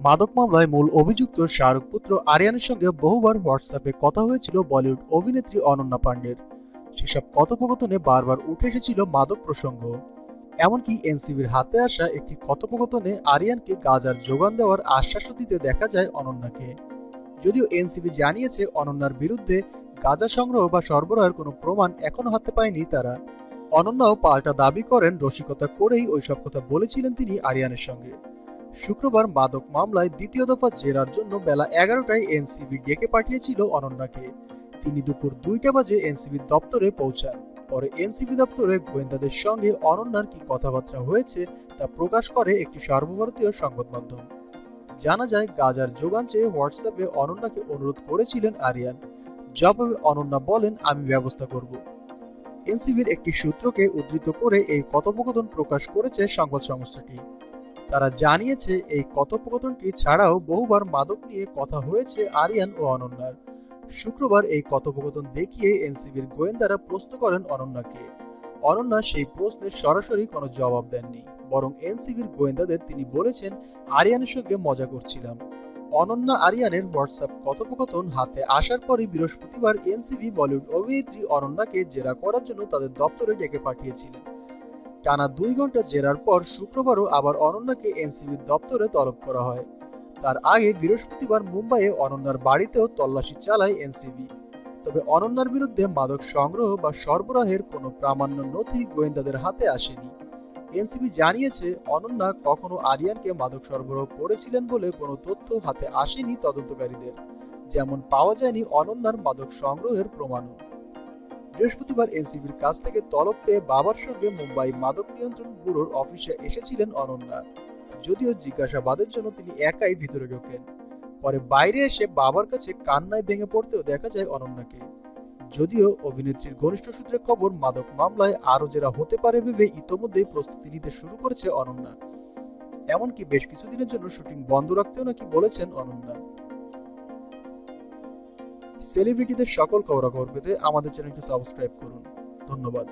মাদক মামলায় মূল অভিযুক্ত শাহরুখ পুত্র আরিয়ানের সঙ্গে বহুবার হোয়াটসঅ্যাপে কথা হয়েছিল বলিউড অভিনেত্রী অনন্যা পান্ডের। সেসব কথোপকথনে বারবার উঠে এসেছিল মাদক প্রসঙ্গ। এমনকি এনসিবির হাতে আসা একটি কথোপকথনে আরিয়ানকে গাঁজার যোগান দেওয়ার আশ্বাসও দিতে দেখা যায় অনন্যাকে। যদিও এনসিবি জানিয়েছে অনন্যার বিরুদ্ধে গাঁজা সংগ্রহ বা সরবরাহের কোনো প্রমাণ এখনো হাতে পায়নি তারা। অনন্যাও পাল্টা দাবি করেন রসিকতা করেই ওইসব কথা বলেছিলেন তিনি আরিয়ানের সঙ্গে। শুক্রবার মাদক মামলায় দ্বিতীয় দফা জেরার জন্য বেলা 11টায় এনসিবি ডেকে পাঠিয়েছিল অনন্যাকে। তিনি দুপুর 2টা বাজে এনসিবির দপ্তরে পৌঁছান। পরে এনসিবি দপ্তরে গোয়েন্দাদের সঙ্গে অনন্যার কি কথাবার্তা হয়েছে তা প্রকাশ করে একটি সর্বভারতীয় সংবাদ মাধ্যম। জানা যায়, গাজার যোগান চেয়ে হোয়াটসঅ্যাপে অনন্যাকে অনুরোধ করেছিলেন আরিয়ান। জবাবে অনন্যা বলেন, আমি ব্যবস্থা করব। এনসিবির একটি সূত্রকে উদ্ধৃত করে এই কথোপকথন প্রকাশ করেছে সংবাদ সংস্থাটি। তারা জানিয়েছে, এই কথোপকথনটি ছাড়াও বহুবার মাদক নিয়ে কথা হয়েছে আরিয়ান ও অনন্যার। শুক্রবার এই কথোপকথন দেখিয়ে এনসিবির গোয়েন্দারা প্রশ্ন করেন অনন্যাকে। অনন্যা সেই প্রশ্নের সরাসরি কোনো জবাব দেননি, বরং এনসিবির গোয়েন্দাদের তিনি বলেছেন, আরিয়ানের সঙ্গে মজা করছিলাম। অনন্যা আরিয়ানের হোয়াটসঅ্যাপ কথোপকথন হাতে আসার পরই বৃহস্পতিবার এনসিবি বলিউড অভিনেত্রী অনন্যাকে জেরা করার জন্য তাদের দপ্তরে ডেকে পাঠিয়েছিলেন। টানা 2 ঘন্টা জেরার পর শুক্রবারও আবার অনন্যাকে এনসিবির দপ্তরে তলব করা হয়। তার আগে বৃহস্পতিবার মুম্বাইয়ে অনন্যার বাড়িতেও তল্লাশি চালায় এনসিবি। তবে অনন্যার বিরুদ্ধে মাদক সংগ্রহ বা সরবরাহের কোনো প্রামাণ্য নথি গোয়েন্দাদের হাতে আসেনি। এনসিবি জানিয়েছে, অনন্যা কখনো আরিয়ানকে মাদক সরবরাহ করেছিলেন বলে কোনো তথ্য হাতে আসেনি তদন্তকারীদের। যেমন পাওয়া যায়নি অনন্যার মাদক সংগ্রহের প্রমাণও। বৃহস্পতিবার এনসিবির কাছ থেকে তলব পেয়ে বাবার সঙ্গে মুম্বাই মাদক নিয়ন্ত্রণ ব্যুরোর অফিসে এসেছিলেন অনন্যা। যদিও জিজ্ঞাসাবাদের জন্য তিনি একাই ভিতরে ঢোকেন। পরে বাইরে এসে বাবার কাছে কান্নায় ভেঙে পড়তেও দেখা যায় অনন্যাকে। যদিও অভিনেত্রীর ঘনিষ্ঠ সূত্রে খবর, মাদক মামলায় আরও জেরা হতে পারে ভেবে ইতোমধ্যেই প্রস্তুতি নিতে শুরু করেছে অনন্যা। এমনকি বেশ কিছুদিনের জন্য শুটিং বন্ধ রাখতেও নাকি বলেছেন অনন্যা। সেলিব্রিটিদের সকল খবরাখবর পেতে আমাদের চ্যানেলটি সাবস্ক্রাইব করুন। ধন্যবাদ।